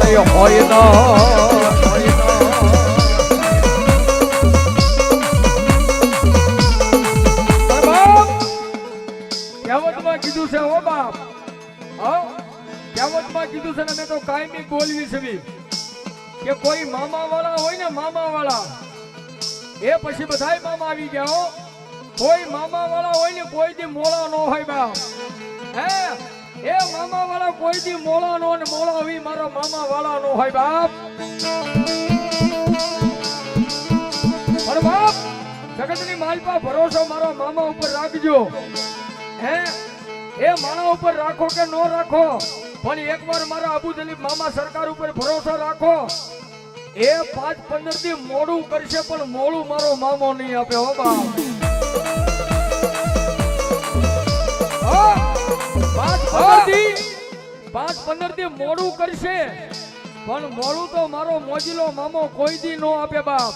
કાંઈ હોય ના કહેવતમાં કીધું છે ઓ બાપ, કહેવતમાં કીધું છે ને મેં તો કાયમી બોલવી છે કે કોઈ મામા વાળા હોય ને મામા વાળા એ પછી બધાય મામા આવી ગયા હો. કોઈ મામા વાળા હોય ને કોઈ દી મોળા નો હોય બાપ. હે એ મામા વાળા કોઈ દી મોળા નો ને મોળા હોય મારા મામા વાળા નો હોય બાપ. પણ બાપ જગતની માલપા ભરોસો મારા મામા ઉપર રાખજો. હે એ માણા ઉપર રાખો કે નો રાખો, પણ એકવાર મારા અબુ દલીપ મામા સરકાર ઉપર ભરોસો રાખો. એ 5-15 દી મોડું કરશે પણ મોડું મારો મામો નહીં આપે હો બાપ. 5-15 દી મોડું કરશે પણ મોડું તો મારો મોજીલો મામો કોઈ દી નો આપે બાપ.